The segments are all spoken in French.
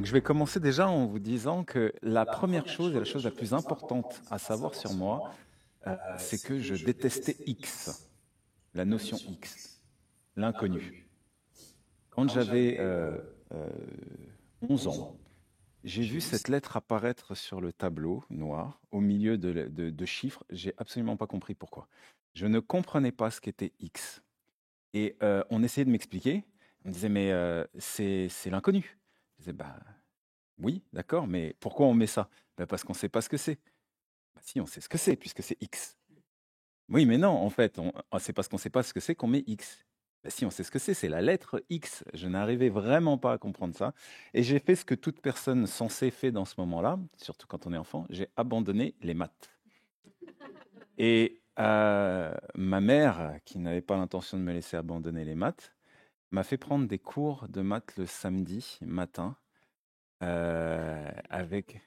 Je vais commencer déjà en vous disant que la première chose et la chose la plus importante à savoir sur moi, c'est que je détestais X, la notion X, l'inconnu. Quand j'avais euh, 11 ans, j'ai vu cette lettre apparaître sur le tableau noir au milieu de chiffres. J'ai absolument pas compris pourquoi. Je ne comprenais pas ce qu'était X. Et on essayait de m'expliquer. On me disait, mais c'est l'inconnu. Je disais, bah oui, d'accord, mais pourquoi on met ça? Bah, parce qu'on ne sait pas ce que c'est. Bah si, on sait ce que c'est, puisque c'est X. Oui, mais non, en fait, c'est parce qu'on ne sait pas ce que c'est qu'on met X. Bah si, on sait ce que c'est la lettre X. Je n'arrivais vraiment pas à comprendre ça. Et j'ai fait ce que toute personne censée fait dans ce moment-là, surtout quand on est enfant, j'ai abandonné les maths. Et ma mère, qui n'avait pas l'intention de me laisser abandonner les maths, m'a fait prendre des cours de maths le samedi matin. Avec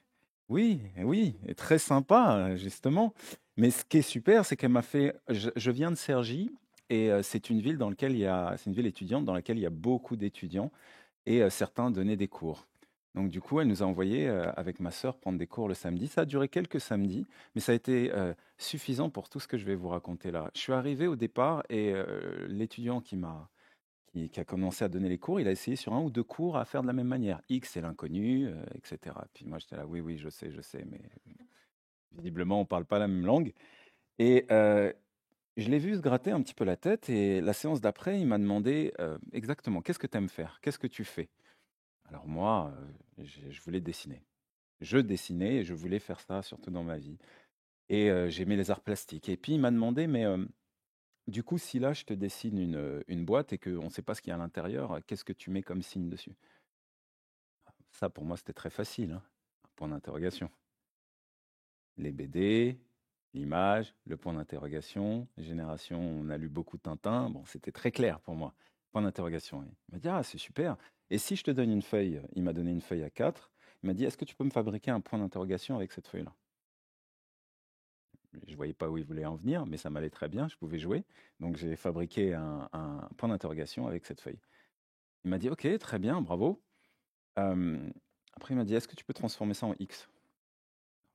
oui, oui, et très sympa, justement. Mais ce qui est super, c'est qu'elle m'a fait je viens de Cergy et c'est une ville dans laquelle il y a c'est une ville étudiante dans laquelle il y a beaucoup d'étudiants et certains donnaient des cours. Donc du coup, elle nous a envoyés, avec ma sœur prendre des cours le samedi. Ça a duré quelques samedis, mais ça a été, suffisant pour tout ce que je vais vous raconter là. Je suis arrivé au départ et l'étudiant qui a commencé à donner les cours, il a essayé sur un ou deux cours à faire de la même manière. X, c'est l'inconnu, etc. Puis moi, j'étais là, oui, oui, je sais, mais visiblement, on ne parle pas la même langue. Et je l'ai vu se gratter un petit peu la tête. Et la séance d'après, il m'a demandé exactement, qu'est-ce que tu aimes faire? Qu'est-ce que tu fais? Alors moi, je voulais dessiner. Je dessinais et je voulais faire ça, surtout dans ma vie. Et j'aimais les arts plastiques. Et puis, il m'a demandé, mais du coup, si là, je te dessine une boîte et qu'on ne sait pas ce qu'il y a à l'intérieur, qu'est-ce que tu mets comme signe dessus? Ça, pour moi, c'était très facile, hein. Un point d'interrogation. Les BD, l'image, le point d'interrogation. Génération, on a lu beaucoup de Tintin. Bon, c'était très clair pour moi. Point d'interrogation. Il m'a dit, ah, c'est super. Et si je te donne une feuille, il m'a donné une feuille à 4. Il m'a dit, est-ce que tu peux me fabriquer un point d'interrogation avec cette feuille-là? Je ne voyais pas où il voulait en venir, mais ça m'allait très bien, je pouvais jouer. Donc j'ai fabriqué un point d'interrogation avec cette feuille. Il m'a dit, ok, très bien, bravo. Euh, Après, il m'a dit, est-ce que tu peux transformer ça en X?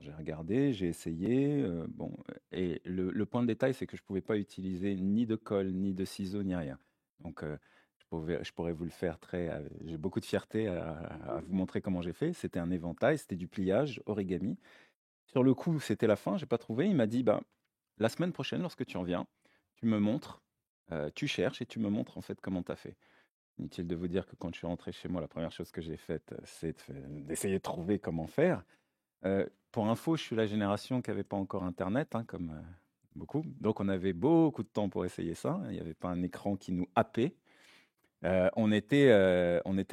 J'ai regardé, j'ai essayé, bon, et le point de détail, c'est que je pouvais pas utiliser ni de colle, ni de ciseaux, ni rien. Donc, je pourrais vous le faire très, j'ai beaucoup de fierté à vous montrer comment j'ai fait. C'était un éventail, c'était du pliage, origami. Sur le coup, c'était la fin, j'ai pas trouvé. Il m'a dit, bah, la semaine prochaine, lorsque tu reviens, tu me montres, tu cherches et tu me montres en fait comment tu as fait. Inutile de vous dire que quand je suis rentré chez moi, la première chose que j'ai faite, c'est d'essayer de trouver comment faire. Pour info, je suis la génération qui avait pas encore internet, hein, comme, beaucoup. Donc on avait beaucoup de temps pour essayer ça. Il n'y avait pas un écran qui nous happait. On était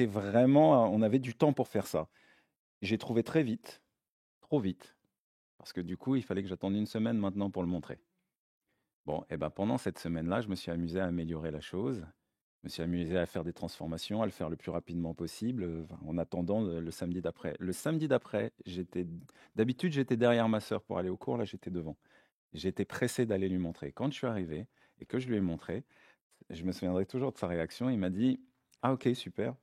vraiment on avait du temps pour faire ça. J'ai trouvé très vite, trop vite, parce que du coup, il fallait que j'attende une semaine maintenant pour le montrer. Bon, et ben, pendant cette semaine-là, je me suis amusé à améliorer la chose. Je me suis amusé à faire des transformations, à le faire le plus rapidement possible, enfin, en attendant le samedi d'après. Le samedi d'après, d'habitude, j'étais derrière ma sœur pour aller au cours, là, j'étais devant. J'étais pressé d'aller lui montrer. Quand je suis arrivé et que je lui ai montré, je me souviendrai toujours de sa réaction. Il m'a dit, ah ok, super,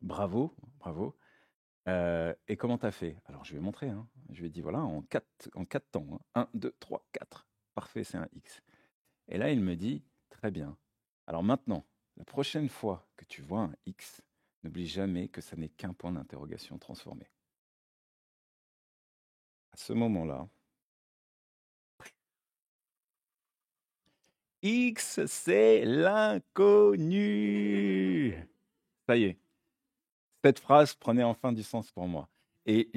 bravo, bravo. Et comment t'as fait? Alors je lui ai montré, hein. Je lui ai dit, voilà, en quatre temps, hein. 1, 2, 3, 4. Parfait, c'est un X. Et là, il me dit, très bien. Alors maintenant, la prochaine fois que tu vois un X, n'oublie jamais que ça n'est qu'un point d'interrogation transformé. À ce moment-là, X, c'est l'inconnu. Ça y est, cette phrase prenait enfin du sens pour moi. Et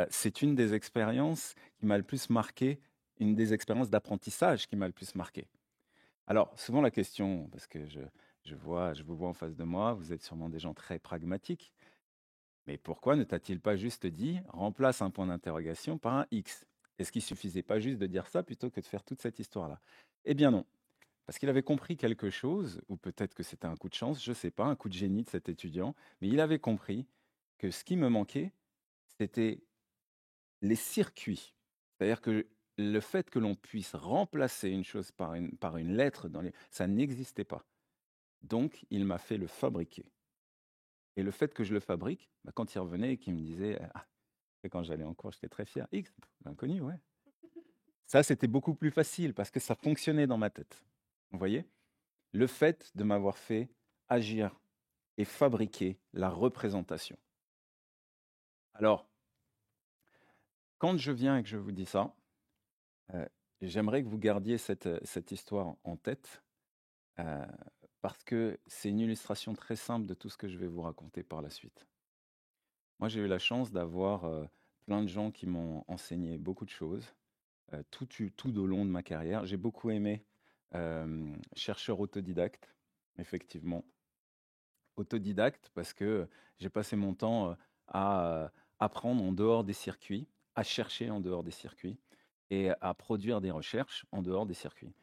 c'est une des expériences qui m'a le plus marqué, une des expériences d'apprentissage qui m'a le plus marqué. Alors, souvent la question, parce que je vous vois en face de moi, vous êtes sûrement des gens très pragmatiques. Mais pourquoi ne t'a-t-il pas juste dit: «Remplace un point d'interrogation par un X»? Est-ce qu'il suffisait pas juste de dire ça plutôt que de faire toute cette histoire-là? Eh bien non, parce qu'il avait compris quelque chose, ou peut-être que c'était un coup de chance, je ne sais pas, un coup de génie de cet étudiant, mais il avait compris que ce qui me manquait, c'était les circuits. C'est-à-dire que le fait que l'on puisse remplacer une chose par une lettre ça n'existait pas. Donc il m'a fait le fabriquer. Et le fait que je le fabrique, quand il revenait et qu'il me disait, et quand j'allais en cours, j'étais très fier. X, l'inconnu, ouais. Ça, c'était beaucoup plus facile parce que ça fonctionnait dans ma tête. Vous voyez? Le fait de m'avoir fait agir et fabriquer la représentation. Alors, quand je viens et que je vous dis ça, euh, j'aimerais que vous gardiez cette histoire en tête euh, parce que c'est une illustration très simple de tout ce que je vais vous raconter par la suite. Moi, j'ai eu la chance d'avoir plein de gens qui m'ont enseigné beaucoup de choses, tout au long de ma carrière. J'ai beaucoup aimé chercheur autodidacte, effectivement. Autodidacte parce que j'ai passé mon temps à apprendre en dehors des circuits, à chercher en dehors des circuits et à produire des recherches en dehors des circuits.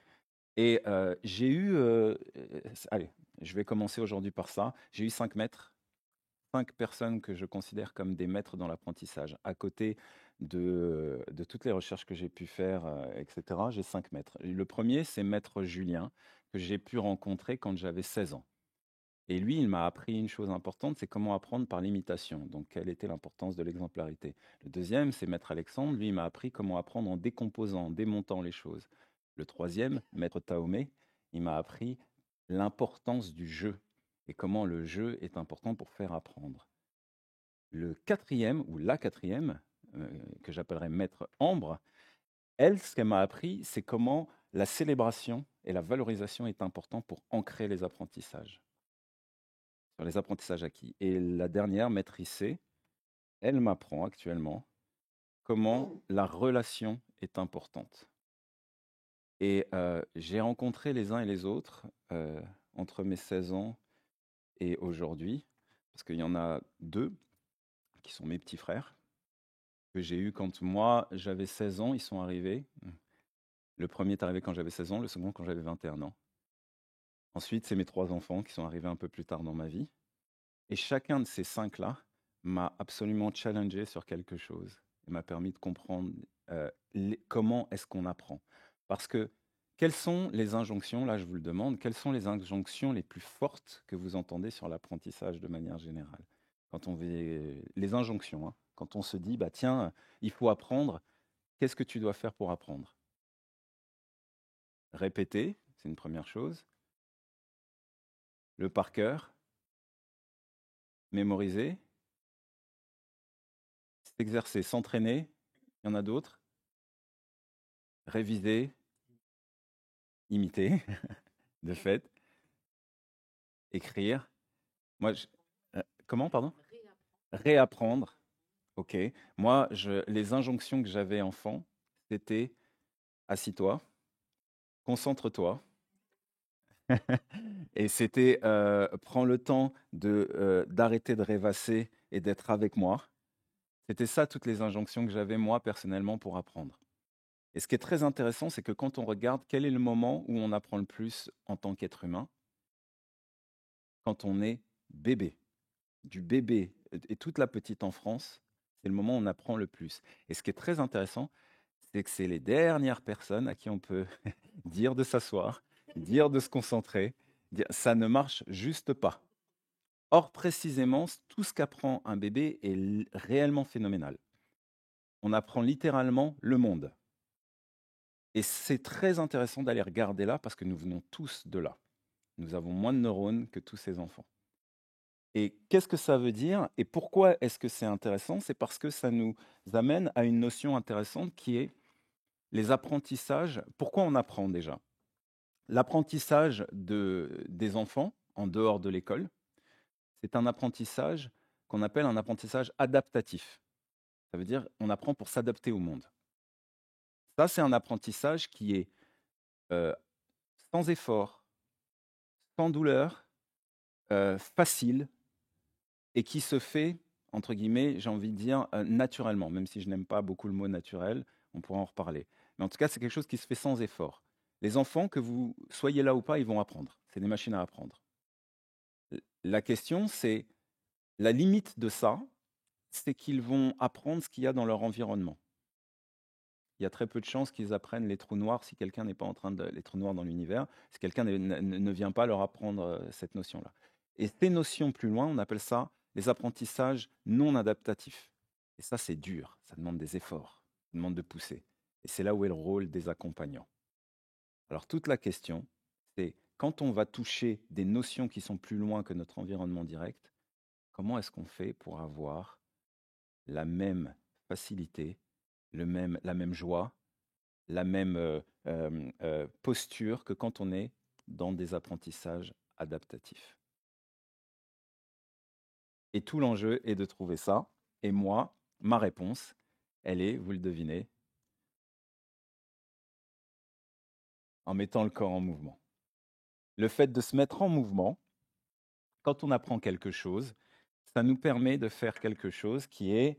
Et j'ai eu, allez, je vais commencer aujourd'hui par ça, j'ai eu 5 maîtres, 5 personnes que je considère comme des maîtres dans l'apprentissage. À côté de toutes les recherches que j'ai pu faire, etc., j'ai 5 maîtres. Le premier, c'est maître Julien, que j'ai pu rencontrer quand j'avais 16 ans. Et lui, il m'a appris une chose importante, c'est comment apprendre par l'imitation. Donc, quelle était l'importance de l'exemplarité. Le deuxième, c'est maître Alexandre. Lui, il m'a appris comment apprendre en décomposant, en démontant les choses. Le troisième, maître Taomé, il m'a appris l'importance du jeu et comment le jeu est important pour faire apprendre. Le quatrième, ou la quatrième, que j'appellerais maître Ambre, elle, ce qu'elle m'a appris, c'est comment la célébration et la valorisation est important pour ancrer les apprentissages, sur les apprentissages acquis. Et la dernière, maîtrise C, elle m'apprend actuellement comment la relation est importante. Et j'ai rencontré les uns et les autres entre mes 16 ans et aujourd'hui, parce qu'il y en a 2 qui sont mes petits frères, que j'ai eu quand moi j'avais 16 ans, ils sont arrivés. Le premier est arrivé quand j'avais 16 ans, le second quand j'avais 21 ans. Ensuite, c'est mes 3 enfants qui sont arrivés un peu plus tard dans ma vie. Et chacun de ces 5-là m'a absolument challengé sur quelque chose et m'a permis de comprendre comment est-ce qu'on apprend. Parce que quelles sont les injonctions, là je vous le demande, quelles sont les injonctions les plus fortes que vous entendez sur l'apprentissage de manière générale? Quand on veut, les injonctions, hein, quand on se dit, bah tiens, il faut apprendre, qu'est-ce que tu dois faire pour apprendre? Répéter, c'est une première chose. Le par cœur, mémoriser, s'exercer, s'entraîner, il y en a d'autres. Réviser, imiter, de fait, écrire. Moi, comment, pardon? Réapprendre. Ok. Moi, les injonctions que j'avais enfant, c'était assis-toi, concentre-toi. Et c'était prends le temps d'arrêter de rêvasser et d'être avec moi. C'était ça toutes les injonctions que j'avais moi personnellement pour apprendre. Et ce qui est très intéressant, c'est que quand on regarde quel est le moment où on apprend le plus en tant qu'être humain, quand on est bébé. Du bébé et toute la petite enfance, c'est le moment où on apprend le plus. Et ce qui est très intéressant, c'est que c'est les dernières personnes à qui on peut dire de s'asseoir, dire de se concentrer, dire ça ne marche juste pas. Or, précisément, tout ce qu'apprend un bébé est réellement phénoménal. On apprend littéralement le monde. Et c'est très intéressant d'aller regarder là parce que nous venons tous de là. Nous avons moins de neurones que tous ces enfants. Et qu'est-ce que ça veut dire et pourquoi est-ce que c'est intéressant? C'est parce que ça nous amène à une notion intéressante qui est les apprentissages. Pourquoi on apprend déjà? L'apprentissage des enfants en dehors de l'école, c'est un apprentissage qu'on appelle un apprentissage adaptatif. Ça veut dire on apprend pour s'adapter au monde. Ça, c'est un apprentissage qui est euh, sans effort, sans douleur, facile, et qui se fait, entre guillemets, j'ai envie de dire, naturellement, même si je n'aime pas beaucoup le mot naturel, on pourra en reparler. Mais en tout cas, c'est quelque chose qui se fait sans effort. Les enfants, que vous soyez là ou pas, ils vont apprendre. C'est des machines à apprendre. La question, c'est la limite de ça, c'est qu'ils vont apprendre ce qu'il y a dans leur environnement. Il y a très peu de chances qu'ils apprennent les trous noirs si quelqu'un n'est pas en train de... les trous noirs dans l'univers, si quelqu'un ne vient pas leur apprendre cette notion-là. Et ces notions plus loin, on appelle ça les apprentissages non adaptatifs. Et ça, c'est dur, ça demande des efforts, ça demande de pousser. Et c'est là où est le rôle des accompagnants. Alors toute la question, c'est quand on va toucher des notions qui sont plus loin que notre environnement direct, comment est-ce qu'on fait pour avoir la même facilité, la même joie, la même posture que quand on est dans des apprentissages adaptatifs. Et tout l'enjeu est de trouver ça. Et moi, ma réponse, elle est, vous le devinez, en mettant le corps en mouvement. Le fait de se mettre en mouvement, quand on apprend quelque chose, ça nous permet de faire quelque chose qui est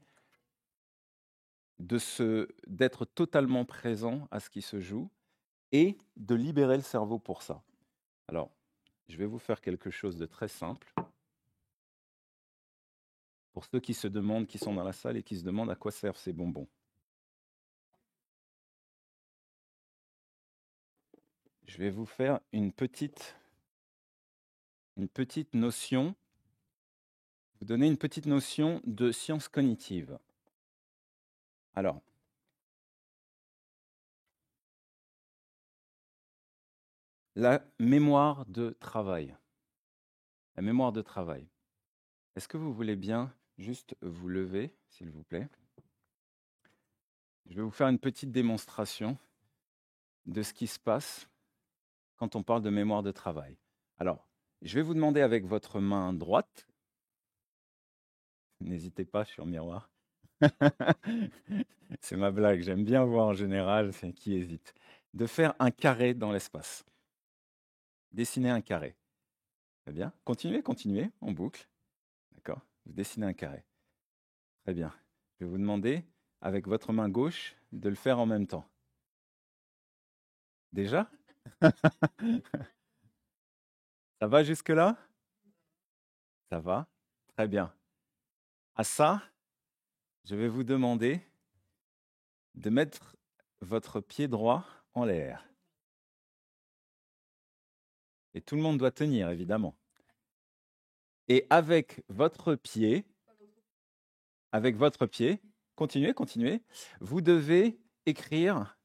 d'être totalement présent à ce qui se joue et de libérer le cerveau pour ça. Alors, je vais vous faire quelque chose de très simple. Pour ceux qui se demandent, qui sont dans la salle et qui se demandent à quoi servent ces bonbons. Je vais vous faire une petite notion, vous donner une petite notion de science cognitive. Alors, la mémoire de travail. La mémoire de travail. Est-ce que vous voulez bien juste vous lever, s'il vous plaît? Je vais vous faire une petite démonstration de ce qui se passe quand on parle de mémoire de travail. Alors, je vais vous demander avec votre main droite, n'hésitez pas sur le miroir, c'est ma blague, j'aime bien voir en général, c'est qui hésite, de faire un carré dans l'espace. Dessiner un carré. Très bien. Continuez, en boucle. D'accord? Vous dessinez un carré. Très bien. Je vais vous demander, avec votre main gauche, de le faire en même temps. Déjà? Ça va jusque-là? Ça va? Très bien. À ça, je vais vous demander de mettre votre pied droit en l'air. Et tout le monde doit tenir, évidemment. Et avec votre pied, continuez, vous devez écrire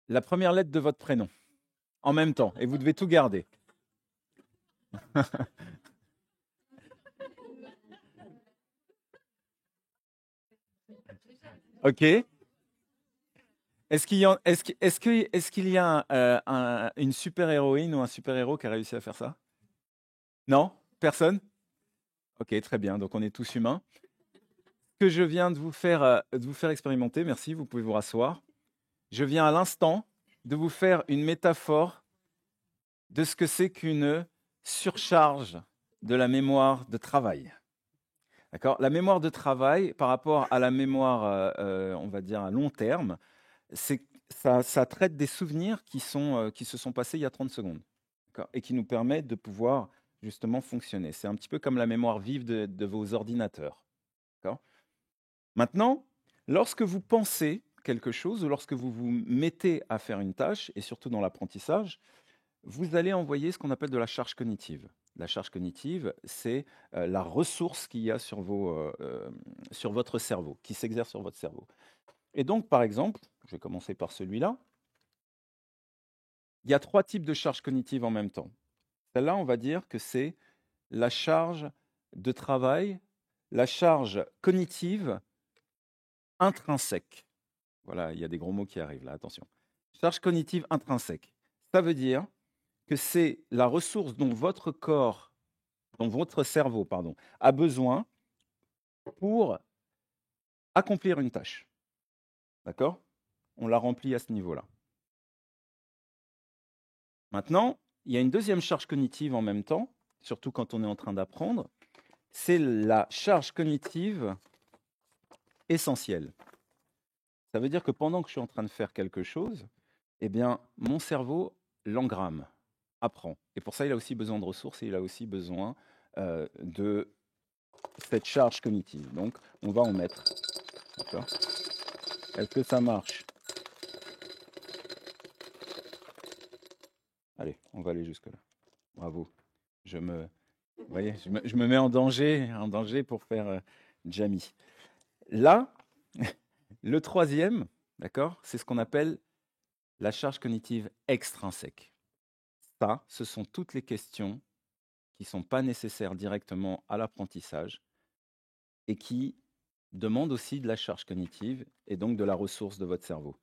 la première lettre de votre prénom en même temps. Et vous devez tout garder. OK. Est-ce qu'il y a une super-héroïne ou un super-héros qui a réussi à faire ça? Non? Personne? OK, très bien. Donc on est tous humains. Ce que je viens de vous faire expérimenter, merci, vous pouvez vous rasseoir. Je viens à l'instant de vous faire une métaphore de ce que c'est qu'une surcharge de la mémoire de travail. D'accord? La mémoire de travail, par rapport à la mémoire, on va dire à long terme, ça traite des souvenirs qui se sont passés il y a 30 secondes, d'accord? Et qui nous permettent de pouvoir justement fonctionner. C'est un petit peu comme la mémoire vive de vos ordinateurs. D'accord? Maintenant, lorsque vous pensez quelque chose ou lorsque vous vous mettez à faire une tâche, et surtout dans l'apprentissage, vous allez envoyer ce qu'on appelle de la charge cognitive. La charge cognitive, c'est la ressource qu'il y a sur votre cerveau, qui s'exerce sur votre cerveau. Et donc, par exemple, je vais commencer par celui-là. Il y a 3 types de charges cognitives en même temps. Celle-là, on va dire que c'est la charge de travail, la charge cognitive intrinsèque. Voilà, il y a des gros mots qui arrivent là, attention. Charge cognitive intrinsèque. Ça veut dire que c'est la ressource dont votre cerveau, a besoin pour accomplir une tâche. D'accord? On la remplit à ce niveau-là. Maintenant, il y a une deuxième charge cognitive en même temps, surtout quand on est en train d'apprendre, c'est la charge cognitive essentielle. Ça veut dire que pendant que je suis en train de faire quelque chose, eh bien, mon cerveau l'engramme, apprend. Et pour ça, il a aussi besoin de ressources et il a aussi besoin de cette charge cognitive. Donc, on va en mettre. D'accord? Est-ce que ça marche? Allez, on va aller jusque-là. Bravo. Vous voyez, je me mets en danger pour faire Jamie. Là, le troisième, d'accord, c'est ce qu'on appelle la charge cognitive extrinsèque. Ça, ce sont toutes les questions qui ne sont pas nécessaires directement à l'apprentissage et qui demandent aussi de la charge cognitive et donc de la ressource de votre cerveau.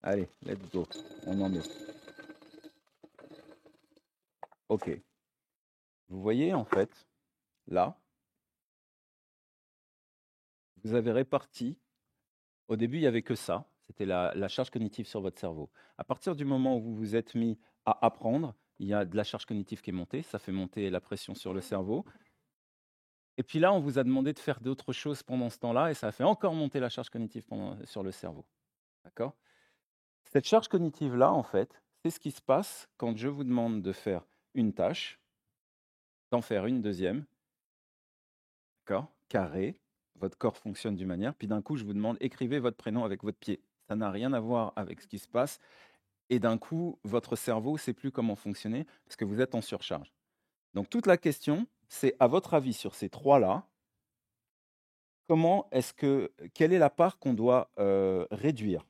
Allez, let's go. On en est. OK. Vous voyez, en fait, là, vous avez réparti. Au début, il n'y avait que ça. C'était la charge cognitive sur votre cerveau. À partir du moment où vous vous êtes mis à apprendre, il y a de la charge cognitive qui est montée. Ça fait monter la pression sur le cerveau. Et puis là, on vous a demandé de faire d'autres choses pendant ce temps-là, et ça a fait encore monter la charge cognitive sur le cerveau. D'accord? Cette charge cognitive-là, en fait, c'est ce qui se passe quand je vous demande de faire une tâche, d'en faire une deuxième, d'accord? Carré, votre corps fonctionne d'une manière, puis d'un coup, je vous demande écrivez votre prénom avec votre pied. Ça n'a rien à voir avec ce qui se passe, et d'un coup, votre cerveau ne sait plus comment fonctionner parce que vous êtes en surcharge. Donc toute la question, c'est à votre avis sur ces trois-là, quelle est la part qu'on doit réduire?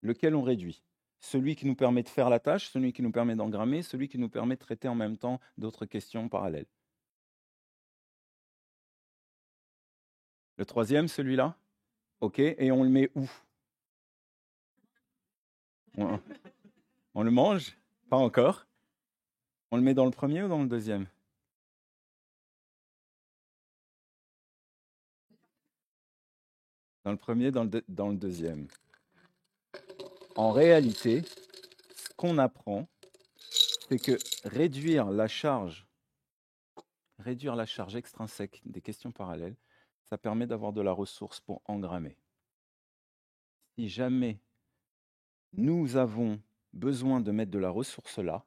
Lequel on réduit? Celui qui nous permet de faire la tâche, celui qui nous permet d'engrammer, celui qui nous permet de traiter en même temps d'autres questions parallèles. Le troisième, celui-là? OK, et on le met où? On, on le mange? Pas encore. On le met dans le premier ou dans le deuxième? Dans le premier, dans le deuxième. En réalité, ce qu'on apprend, c'est que réduire la charge extrinsèque des questions parallèles, ça permet d'avoir de la ressource pour engrammer. Si jamais nous avons besoin de mettre de la ressource là,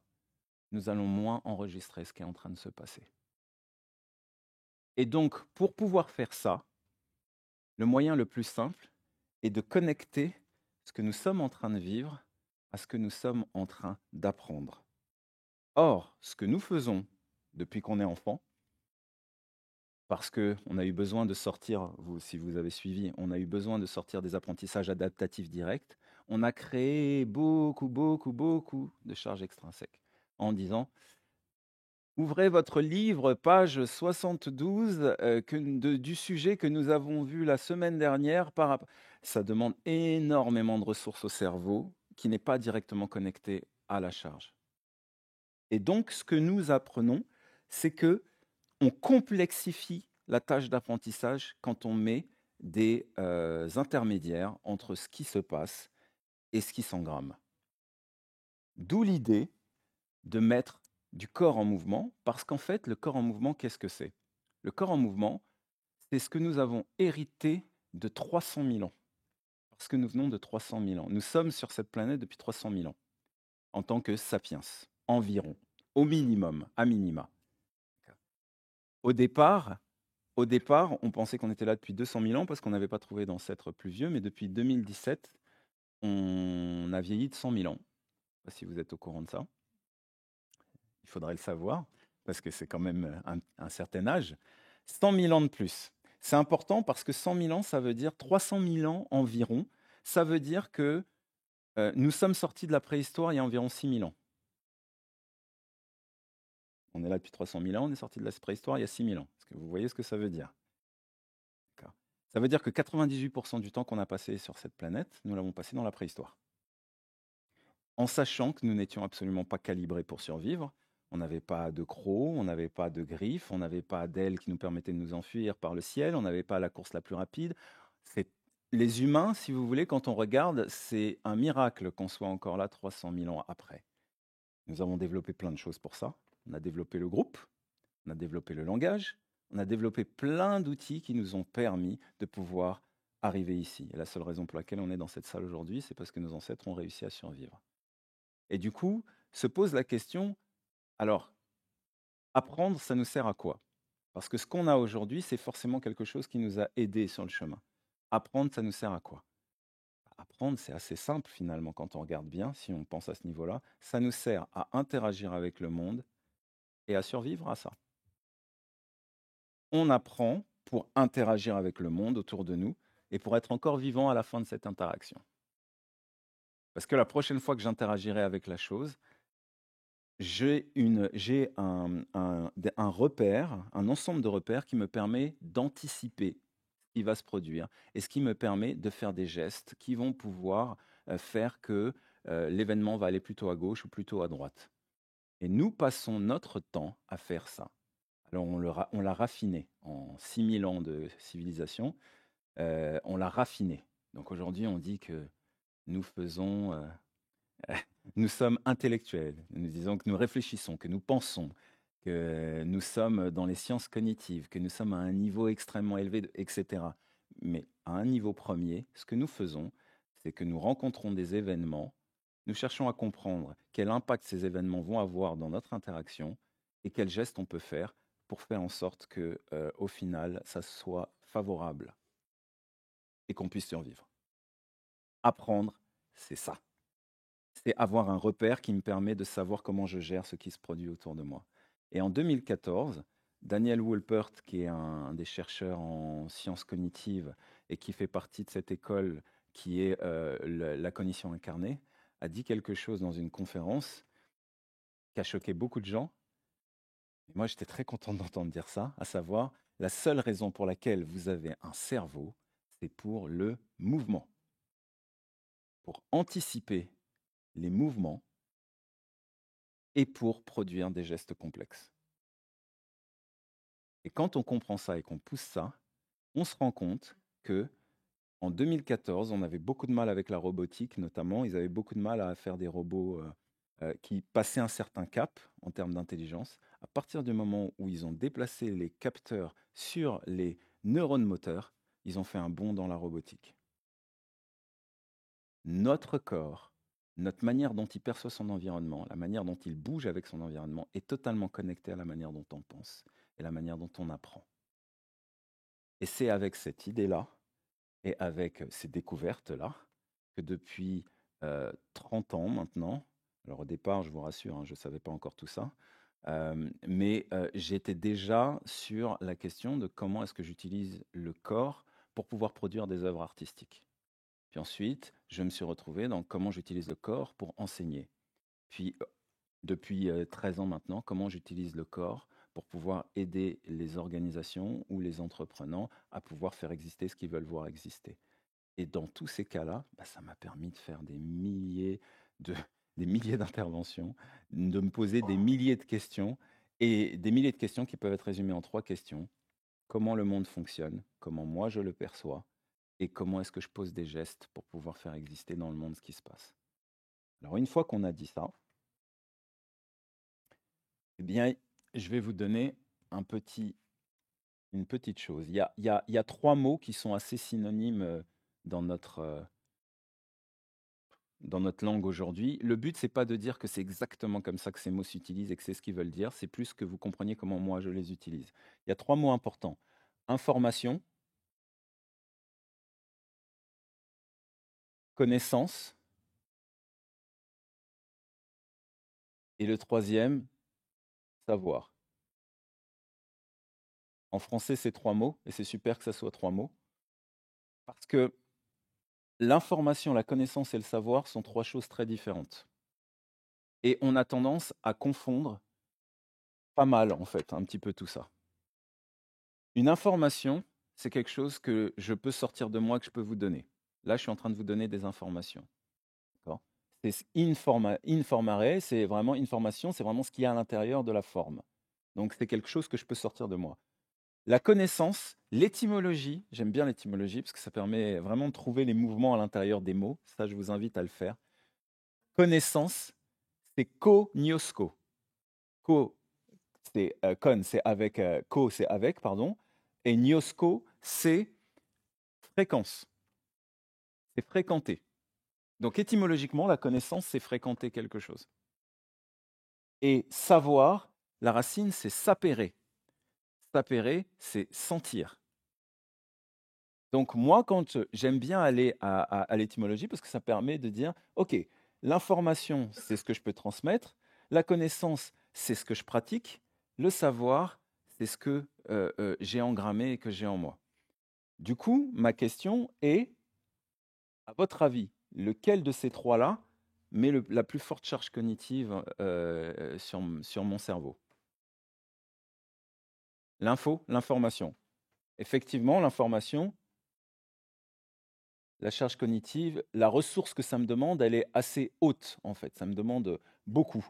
nous allons moins enregistrer ce qui est en train de se passer. Et donc, pour pouvoir faire ça, le moyen le plus simple est de connecter ce que nous sommes en train de vivre à ce que nous sommes en train d'apprendre. Or, ce que nous faisons depuis qu'on est enfant, parce qu'on a eu besoin de sortir, si vous avez suivi, on a eu besoin de sortir des apprentissages adaptatifs directs, on a créé beaucoup de charges extrinsèques en disant ouvrez votre livre, page 72, du sujet que nous avons vu la semaine dernière. Ça demande énormément de ressources au cerveau qui n'est pas directement connecté à la charge. Et donc, ce que nous apprenons, c'est que on complexifie la tâche d'apprentissage quand on met des intermédiaires entre ce qui se passe et ce qui s'engramme. D'où l'idée de mettre du corps en mouvement, parce qu'en fait, le corps en mouvement, qu'est-ce que c'est? Le corps en mouvement, c'est ce que nous avons hérité de 300 000 ans, parce que nous venons de 300 000 ans. Nous sommes sur cette planète depuis 300 000 ans, en tant que sapiens, environ, au minimum, à minima. Au départ, on pensait qu'on était là depuis 200 000 ans parce qu'on n'avait pas trouvé d'ancêtres plus vieux, mais depuis 2017, on a vieilli de 100 000 ans. Je ne sais pas si vous êtes au courant de ça. Il faudrait le savoir, parce que c'est quand même un certain âge. 100 000 ans de plus. C'est important parce que 100 000 ans, ça veut dire 300 000 ans environ. Ça veut dire que nous sommes sortis de la préhistoire il y a environ 6 000 ans. On est là depuis 300 000 ans, on est sorti de la préhistoire il y a 6 000 ans. Est-ce que vous voyez ce que ça veut dire? Ça veut dire que 98% du temps qu'on a passé sur cette planète, nous l'avons passé dans la préhistoire. En sachant que nous n'étions absolument pas calibrés pour survivre. On n'avait pas de crocs, on n'avait pas de griffes, on n'avait pas d'ailes qui nous permettaient de nous enfuir par le ciel, on n'avait pas la course la plus rapide. Les humains, si vous voulez, quand on regarde, c'est un miracle qu'on soit encore là 300 000 ans après. Nous avons développé plein de choses pour ça. On a développé le groupe, on a développé le langage, on a développé plein d'outils qui nous ont permis de pouvoir arriver ici. Et la seule raison pour laquelle on est dans cette salle aujourd'hui, c'est parce que nos ancêtres ont réussi à survivre. Et du coup, se pose la question, alors, apprendre, ça nous sert à quoi? Parce que ce qu'on a aujourd'hui, c'est forcément quelque chose qui nous a aidés sur le chemin. Apprendre, ça nous sert à quoi? Apprendre, c'est assez simple finalement quand on regarde bien, si on pense à ce niveau-là. Ça nous sert à interagir avec le monde et à survivre à ça. On apprend pour interagir avec le monde autour de nous et pour être encore vivant à la fin de cette interaction. Parce que la prochaine fois que j'interagirai avec la chose, j'ai un repère, un ensemble de repères qui me permet d'anticiper ce qui va se produire et ce qui me permet de faire des gestes qui vont pouvoir faire que l'événement va aller plutôt à gauche ou plutôt à droite. Et nous passons notre temps à faire ça. Alors on l'a raffiné en 6000 ans de civilisation, on l'a raffiné. Donc aujourd'hui on dit que nous faisons nous sommes intellectuels, nous disons que nous réfléchissons, que nous pensons, que nous sommes dans les sciences cognitives, que nous sommes à un niveau extrêmement élevé, etc. Mais à un niveau premier, ce que nous faisons, c'est que nous rencontrons des événements, nous cherchons à comprendre quel impact ces événements vont avoir dans notre interaction et quels gestes on peut faire pour faire en sorte que, au final, ça soit favorable et qu'on puisse survivre. Apprendre, c'est ça. C'est avoir un repère qui me permet de savoir comment je gère ce qui se produit autour de moi. Et en 2014, Daniel Wolpert, qui est un des chercheurs en sciences cognitives et qui fait partie de cette école qui est la cognition incarnée, a dit quelque chose dans une conférence qui a choqué beaucoup de gens. Et moi, j'étais très content d'entendre dire ça, à savoir, la seule raison pour laquelle vous avez un cerveau, c'est pour le mouvement, pour anticiper les mouvements et pour produire des gestes complexes. Et quand on comprend ça et qu'on pousse ça, on se rend compte que en 2014, on avait beaucoup de mal avec la robotique, notamment. Ils avaient beaucoup de mal à faire des robots qui passaient un certain cap en termes d'intelligence. À partir du moment où ils ont déplacé les capteurs sur les neurones moteurs, ils ont fait un bond dans la robotique. Notre corps, notre manière dont il perçoit son environnement, la manière dont il bouge avec son environnement est totalement connectée à la manière dont on pense et la manière dont on apprend. Et c'est avec cette idée-là et avec ces découvertes-là que depuis 30 ans maintenant, alors au départ, je vous rassure, hein, je ne savais pas encore tout ça, mais j'étais déjà sur la question de comment est-ce que j'utilise le corps pour pouvoir produire des œuvres artistiques. Puis ensuite, je me suis retrouvé dans comment j'utilise le corps pour enseigner. Puis depuis 13 ans maintenant, comment j'utilise le corps pour pouvoir aider les organisations ou les entrepreneurs à pouvoir faire exister ce qu'ils veulent voir exister. Et dans tous ces cas-là, ça m'a permis de faire de, des milliers d'interventions, de me poser des milliers de questions, et des milliers de questions qui peuvent être résumées en 3 questions. Comment le monde fonctionne, comment moi je le perçois, et comment est-ce que je pose des gestes pour pouvoir faire exister dans le monde ce qui se passe. Alors une fois qu'on a dit ça, eh bien, je vais vous donner une petite chose. Il y a 3 mots qui sont assez synonymes dans dans notre langue aujourd'hui. Le but, c'est pas de dire que c'est exactement comme ça que ces mots s'utilisent et que c'est ce qu'ils veulent dire, c'est plus que vous compreniez comment moi je les utilise. Il y a 3 mots importants. Information, connaissance, et le troisième, savoir. En français, c'est 3 mots, et c'est super que ça soit 3 mots, parce que l'information, la connaissance et le savoir sont 3 choses très différentes. Et on a tendance à confondre pas mal, en fait, un petit peu tout ça. Une information, c'est quelque chose que je peux sortir de moi, que je peux vous donner. Là, je suis en train de vous donner des informations. D'accord. C'est informare, c'est vraiment information, c'est vraiment ce qu'il y a à l'intérieur de la forme. Donc, c'est quelque chose que je peux sortir de moi. La connaissance, l'étymologie, j'aime bien l'étymologie parce que ça permet vraiment de trouver les mouvements à l'intérieur des mots. Ça, je vous invite à le faire. Connaissance, c'est ko-niosko. Ko, c'est con, c'est avec, ko, c'est avec, pardon. Et niosko, c'est fréquence. C'est fréquenter. Donc étymologiquement, la connaissance, c'est fréquenter quelque chose. Et savoir, la racine, c'est sapere. Sapere, c'est sentir. Donc moi, quand j'aime bien aller à l'étymologie, parce que ça permet de dire, OK, l'information, c'est ce que je peux transmettre, la connaissance, c'est ce que je pratique, le savoir, c'est ce que j'ai engrammé et que j'ai en moi. Du coup, ma question est, à votre avis, lequel de ces trois-là met la plus forte charge cognitive sur mon cerveau? L'information. Effectivement, l'information, la charge cognitive, la ressource que ça me demande, elle est assez haute, en fait. Ça me demande beaucoup.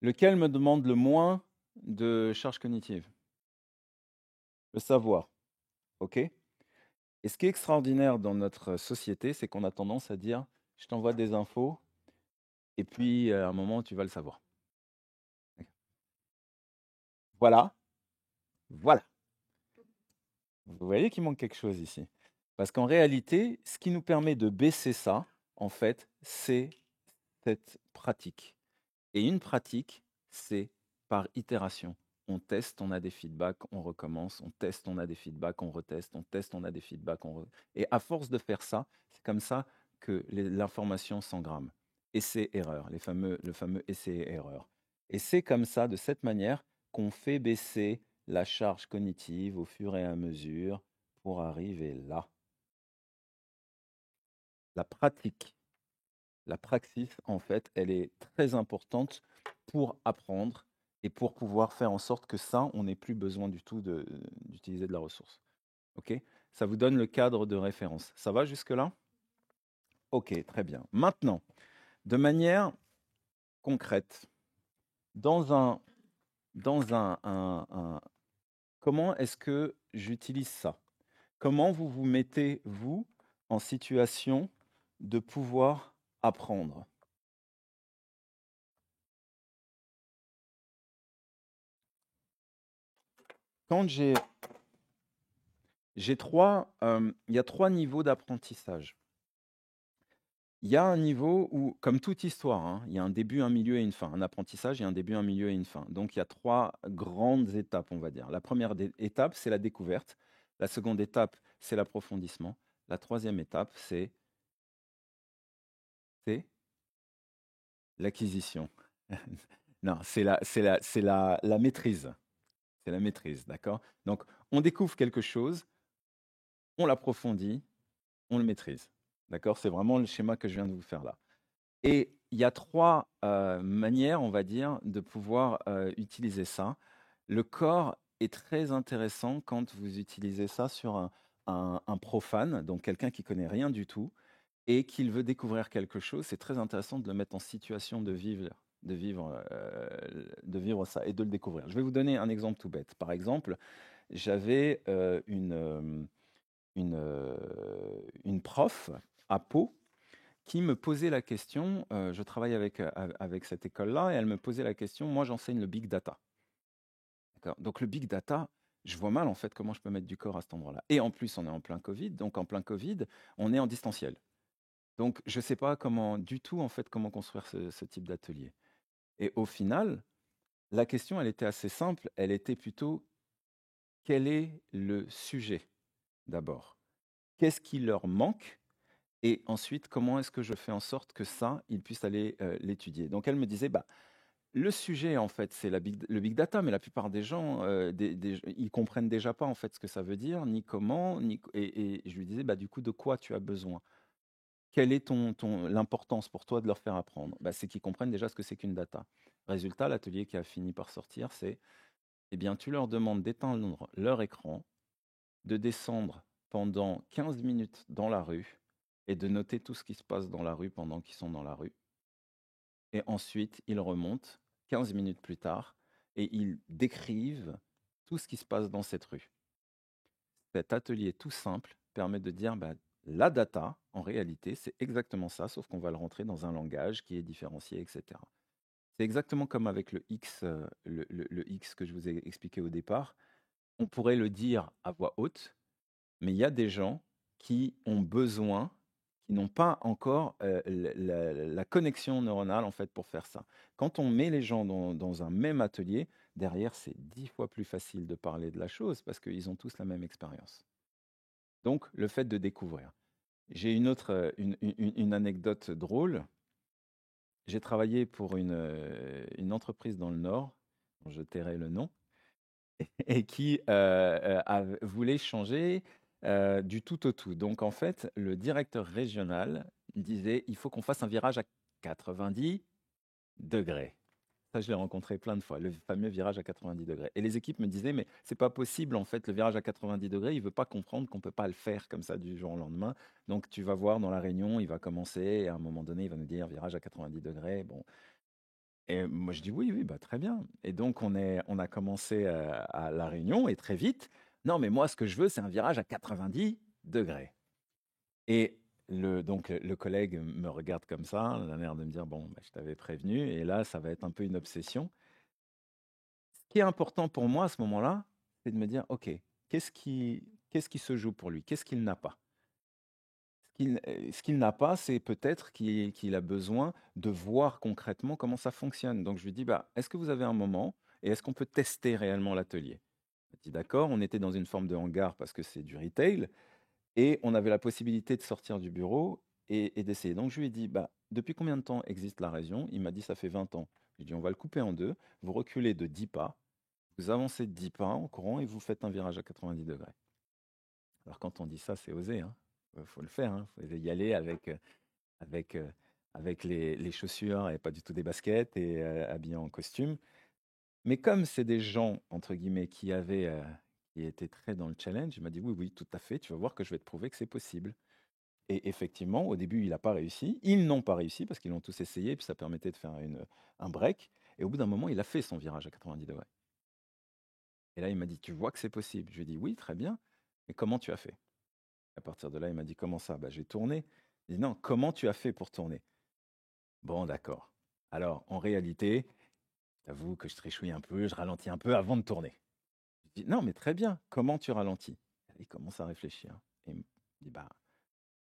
Lequel me demande le moins de charge cognitive? Le savoir. OK? Et ce qui est extraordinaire dans notre société, c'est qu'on a tendance à dire, je t'envoie des infos, et puis à un moment, tu vas le savoir. Voilà, voilà. Vous voyez qu'il manque quelque chose ici. Parce qu'en réalité, ce qui nous permet de baisser ça, en fait, c'est cette pratique. Et une pratique, c'est par itération. On teste, on a des feedbacks, on recommence, on teste, on a des feedbacks, on reteste, on teste, on a des feedbacks, Et à force de faire ça, c'est comme ça que l'information s'engramme. Essai-erreur, le fameux essai-erreur. Et c'est comme ça, de cette manière, qu'on fait baisser la charge cognitive au fur et à mesure pour arriver là. La pratique, la praxis, en fait, elle est très importante pour apprendre et pour pouvoir faire en sorte que ça, on n'ait plus besoin du tout d'utiliser de la ressource. OK? Ça vous donne le cadre de référence. Ça va jusque-là? OK, très bien. Maintenant, de manière concrète, dans un, comment est-ce que j'utilise ça? Comment vous vous mettez, vous, en situation de pouvoir apprendre? Quand j'ai il y a trois niveaux d'apprentissage. Il y a un niveau où, comme toute histoire, hein, il y a un début, un milieu et une fin. Un apprentissage, il y a un début, un milieu et une fin. Donc il y a trois grandes étapes, on va dire. La première étape, c'est la découverte. La seconde étape, c'est l'approfondissement. La troisième étape, c'est l'acquisition. Non, c'est la maîtrise. C'est la maîtrise, d'accord? Donc, on découvre quelque chose, on l'approfondit, on le maîtrise. D'accord? C'est vraiment le schéma que je viens de vous faire là. Et il y a trois manières, on va dire, de pouvoir utiliser ça. Le corps est très intéressant quand vous utilisez ça sur un profane, donc quelqu'un qui connaît rien du tout, et qu'il veut découvrir quelque chose. C'est très intéressant de le mettre en situation de vivre ça et de le découvrir. Je vais vous donner un exemple tout bête. Par exemple, j'avais une prof à Pau qui me posait la question, je travaille avec cette école-là, et elle me posait la question, moi j'enseigne le big data. D'accord. Donc le big data, je vois mal en fait comment je peux mettre du corps à cet endroit-là. Et en plus, on est en plein Covid, donc en plein Covid, on est en distanciel. Donc je ne sais pas du tout en fait comment construire ce type d'atelier. Et au final, la question, elle était assez simple, elle était plutôt, quel est le sujet d'abord? Qu'est-ce qui leur manque? Et ensuite, comment est-ce que je fais en sorte que ça, ils puissent aller l'étudier? Donc elle me disait, bah, le sujet, en fait, c'est le big data, mais la plupart des gens, ils comprennent déjà pas en fait ce que ça veut dire, ni comment, et je lui disais, bah, du coup, de quoi tu as besoin? Quelle est l'importance pour toi de leur faire apprendre? Bah, c'est qu'ils comprennent déjà ce que c'est qu'une data. Résultat, l'atelier qui a fini par sortir, c'est, eh bien, tu leur demandes d'éteindre leur écran, de descendre pendant 15 minutes dans la rue et de noter tout ce qui se passe dans la rue pendant qu'ils sont dans la rue. Et ensuite, ils remontent 15 minutes plus tard et ils décrivent tout ce qui se passe dans cette rue. Cet atelier tout simple permet de dire, bah, la data, en réalité, c'est exactement ça, sauf qu'on va le rentrer dans un langage qui est différencié, etc. C'est exactement comme avec le X, le X que je vous ai expliqué au départ. On pourrait le dire à voix haute, mais il y a des gens qui ont besoin, qui n'ont pas encore la connexion neuronale en fait pour faire ça. Quand on met les gens dans un même atelier, derrière c'est 10 fois plus facile de parler de la chose parce qu'ils ont tous la même expérience. Donc le fait de découvrir. J'ai une anecdote drôle. J'ai travaillé pour une entreprise dans le Nord, dont je tairai le nom, et qui voulait changer du tout au tout. Donc en fait, le directeur régional disait, il faut qu'on fasse un virage à 90 degrés. Ça, je l'ai rencontré plein de fois, le fameux virage à 90 degrés. Et les équipes me disaient, mais c'est pas possible, en fait, le virage à 90 degrés, il veut pas comprendre qu'on peut pas le faire comme ça du jour au lendemain. Donc, tu vas voir dans la réunion, il va commencer, et à un moment donné, il va nous dire virage à 90 degrés. Bon. Et moi, je dis oui, oui, bah, très bien. Et donc, on a commencé à la réunion, et très vite, non, mais moi, ce que je veux, c'est un virage à 90 degrés. Et donc, le collègue me regarde comme ça, il a l'air de me dire, bon, bah, je t'avais prévenu, et là, ça va être un peu une obsession. Ce qui est important pour moi à ce moment-là, c'est de me dire, OK, qu'est-ce qui se joue pour lui? Qu'est-ce qu'il n'a pas? Ce qu'il n'a pas, c'est peut-être qu'il a besoin de voir concrètement comment ça fonctionne. Donc je lui dis, bah, est-ce que vous avez un moment et est-ce qu'on peut tester réellement l'atelier? Il m'a dit, d'accord, on était dans une forme de hangar parce que c'est du retail et on avait la possibilité de sortir du bureau et d'essayer. Donc je lui ai dit, bah, depuis combien de temps existe la région? Il m'a dit, ça fait 20 ans. Je lui ai dit, on va le couper en deux, vous reculez de 10 pas, vous avancez de 10 pas en courant et vous faites un virage à 90 degrés. Alors quand on dit ça, c'est osé, hein. Faut le faire, hein. Faut y aller avec, avec les chaussures et pas du tout des baskets et habillés en costume. Mais comme c'est des gens, entre guillemets, qui étaient très dans le challenge, il m'a dit oui, oui, tout à fait, tu vas voir que je vais te prouver que c'est possible. Et effectivement, au début, il n'a pas réussi. Ils n'ont pas réussi parce qu'ils l'ont tous essayé, puis ça permettait de faire un break. Et au bout d'un moment, il a fait son virage à 90 degrés. Et là, il m'a dit, tu vois que c'est possible. Je lui ai dit, oui, très bien. Mais comment tu as fait? À partir de là, il m'a dit, comment ça? Bah, j'ai tourné. Il dit, non, comment tu as fait pour tourner? Bon, d'accord. Alors, en réalité, j'avoue que je tréchouille un peu, je ralentis un peu avant de tourner. Je dis, non, mais très bien, comment tu ralentis? Il commence à réfléchir. Et il me dit, bah,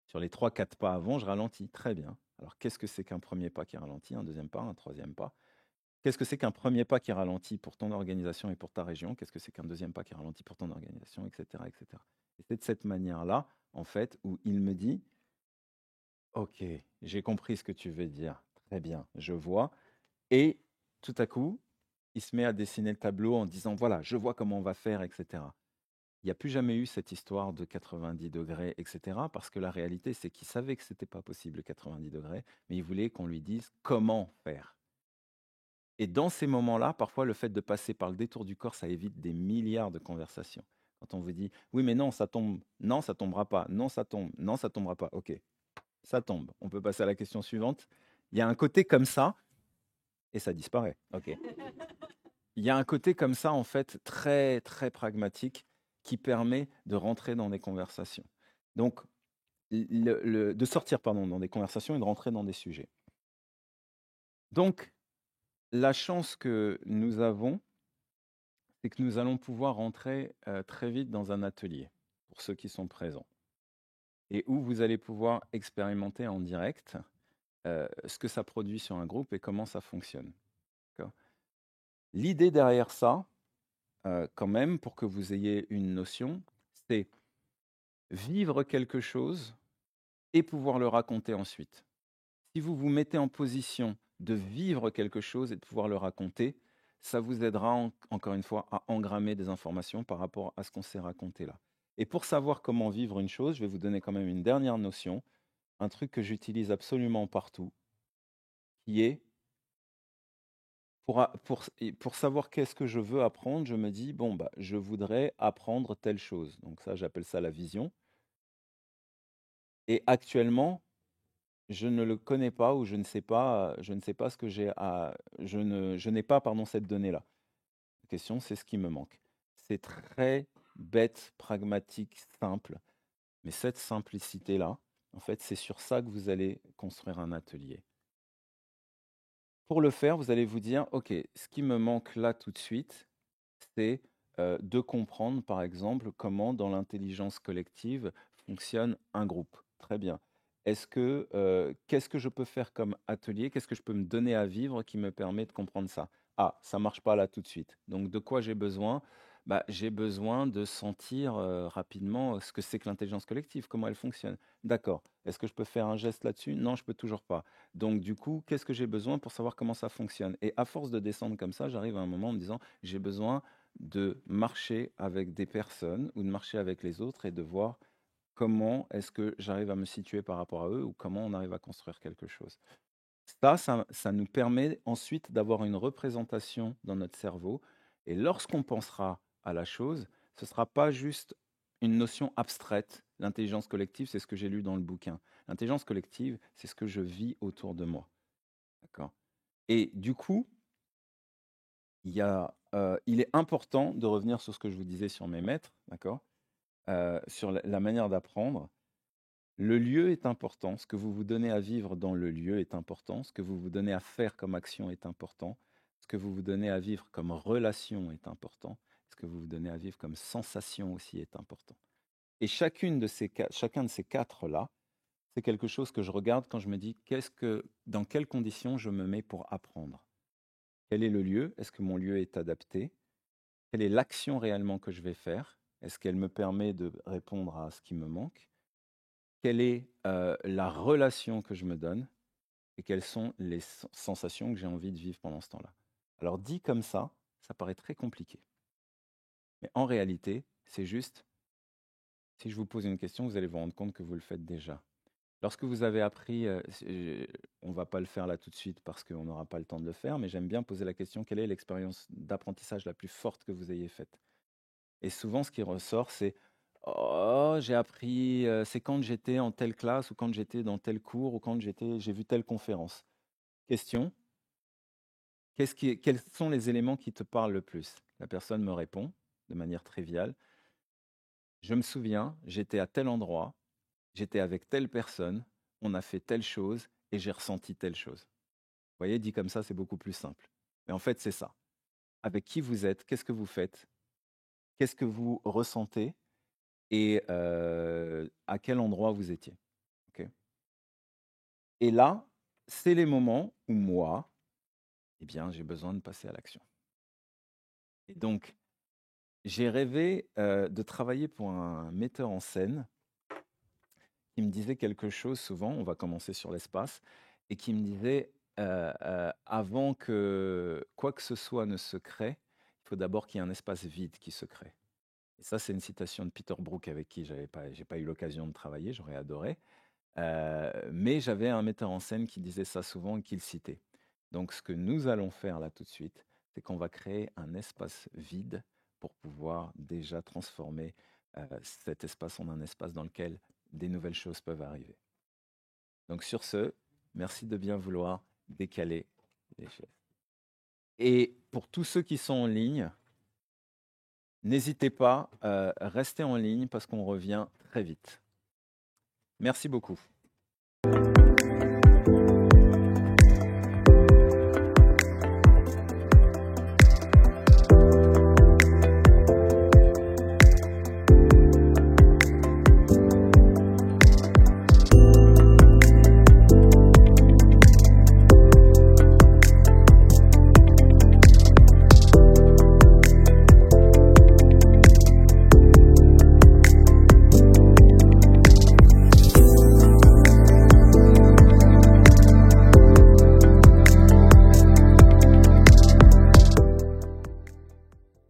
sur les 3, 4 pas avant, je ralentis. Très bien. Alors, qu'est-ce que c'est qu'un premier pas qui ralentit, un deuxième pas, un troisième pas? Qu'est-ce que c'est qu'un premier pas qui ralentit pour ton organisation et pour ta région? Qu'est-ce que c'est qu'un deuxième pas qui ralentit pour ton organisation, etc., etc. Et c'est de cette manière-là, en fait, où il me dit, OK, j'ai compris ce que tu veux dire. Très bien, je vois. Et tout à coup, il se met à dessiner le tableau en disant, voilà, je vois comment on va faire, etc. Il n'y a plus jamais eu cette histoire de 90 degrés, etc. Parce que la réalité, c'est qu'il savait que c'était pas possible 90 degrés, mais il voulait qu'on lui dise comment faire. Et dans ces moments-là, parfois, le fait de passer par le détour du corps, ça évite des milliards de conversations. Quand on vous dit, oui, mais non, ça tombe, non, ça tombera pas, non, ça tombe, non, ça tombera pas. Ok, ça tombe. On peut passer à la question suivante. Il y a un côté comme ça, et ça disparaît. Ok. Il y a un côté comme ça, en fait, très, très pragmatique, qui permet de rentrer dans des conversations. Donc, de sortir, pardon, dans des conversations et de rentrer dans des sujets. Donc, la chance que nous avons, c'est que nous allons pouvoir rentrer très vite dans un atelier, pour ceux qui sont présents, et où vous allez pouvoir expérimenter en direct ce que ça produit sur un groupe et comment ça fonctionne. D'accord. L'idée derrière ça, quand même, pour que vous ayez une notion, c'est vivre quelque chose et pouvoir le raconter ensuite. Si vous vous mettez en position de vivre quelque chose et de pouvoir le raconter, ça vous aidera encore une fois à engrammer des informations par rapport à ce qu'on s'est raconté là. Et pour savoir comment vivre une chose, je vais vous donner quand même une dernière notion, un truc que j'utilise absolument partout, qui est pour savoir qu'est-ce que je veux apprendre, je me dis, bon, bah, je voudrais apprendre telle chose. Donc ça, j'appelle ça la vision. Et actuellement, je ne le connais pas ou je ne sais pas ce que j'ai à, je n'ai pas, pardon, cette donnée-là. La question, c'est ce qui me manque. C'est très bête, pragmatique, simple, mais cette simplicité-là, en fait, c'est sur ça que vous allez construire un atelier. Pour le faire, vous allez vous dire, OK, ce qui me manque là tout de suite, c'est de comprendre, par exemple, comment dans l'intelligence collective fonctionne un groupe. Très bien. Qu'est-ce que je peux faire comme atelier? Qu'est-ce que je peux me donner à vivre qui me permet de comprendre ça? Ah, ça marche pas là tout de suite. Donc de quoi j'ai besoin? Bah, j'ai besoin de sentir rapidement ce que c'est que l'intelligence collective, comment elle fonctionne. D'accord. Est-ce que je peux faire un geste là-dessus? Non, je peux toujours pas. Donc du coup, qu'est-ce que j'ai besoin pour savoir comment ça fonctionne? Et à force de descendre comme ça, j'arrive à un moment en me disant, j'ai besoin de marcher avec des personnes ou de marcher avec les autres et de voir comment est-ce que j'arrive à me situer par rapport à eux ou comment on arrive à construire quelque chose. Ça nous permet ensuite d'avoir une représentation dans notre cerveau. Et lorsqu'on pensera à la chose, ce ne sera pas juste une notion abstraite. L'intelligence collective, c'est ce que j'ai lu dans le bouquin. L'intelligence collective, c'est ce que je vis autour de moi. D'accord. Et du coup, il est important de revenir sur ce que je vous disais sur mes maîtres, d'accord, sur la manière d'apprendre. Le lieu est important, ce que vous vous donnez à vivre dans le lieu est important, ce que vous vous donnez à faire comme action est important, ce que vous vous donnez à vivre comme relation est important, ce que vous vous donnez à vivre comme sensation aussi est important. Et chacun de ces quatre-là, c'est quelque chose que je regarde quand je me dis dans quelles conditions je me mets pour apprendre. Quel est le lieu? Est-ce que mon lieu est adapté? Quelle est l'action réellement que je vais faire? Est-ce qu'elle me permet de répondre à ce qui me manque? Quelle est la relation que je me donne? Et quelles sont les sensations que j'ai envie de vivre pendant ce temps-là? Alors dit comme ça paraît très compliqué. Mais en réalité, c'est juste, si je vous pose une question, vous allez vous rendre compte que vous le faites déjà. Lorsque vous avez appris, on ne va pas le faire là tout de suite parce qu'on n'aura pas le temps de le faire, mais j'aime bien poser la question, quelle est l'expérience d'apprentissage la plus forte que vous ayez faite? Et souvent, ce qui ressort, c'est oh, j'ai appris, c'est quand j'étais en telle classe ou quand j'étais dans tel cours ou quand j'ai vu telle conférence. Question, quels sont les éléments qui te parlent le plus? La personne me répond de manière triviale. Je me souviens, j'étais à tel endroit, j'étais avec telle personne, on a fait telle chose et j'ai ressenti telle chose. Vous voyez, dit comme ça, c'est beaucoup plus simple. Mais en fait, c'est ça. Avec qui vous êtes, qu'est-ce que vous faites, qu'est-ce que vous ressentez et à quel endroit vous étiez. Ok. Et là, c'est les moments où moi, eh bien, j'ai besoin de passer à l'action. Et donc, j'ai rêvé de travailler pour un metteur en scène qui me disait quelque chose souvent, on va commencer sur l'espace, et qui me disait, avant que quoi que ce soit ne se crée, il faut d'abord qu'il y ait un espace vide qui se crée. Et ça, c'est une citation de Peter Brook avec qui j'ai pas eu l'occasion de travailler, j'aurais adoré. Mais j'avais un metteur en scène qui disait ça souvent et qui le citait. Donc ce que nous allons faire là tout de suite, c'est qu'on va créer un espace vide pour pouvoir déjà transformer cet espace en un espace dans lequel des nouvelles choses peuvent arriver. Donc sur ce, merci de bien vouloir décaler les chaises. Et pour tous ceux qui sont en ligne, n'hésitez pas, restez en ligne parce qu'on revient très vite. Merci beaucoup.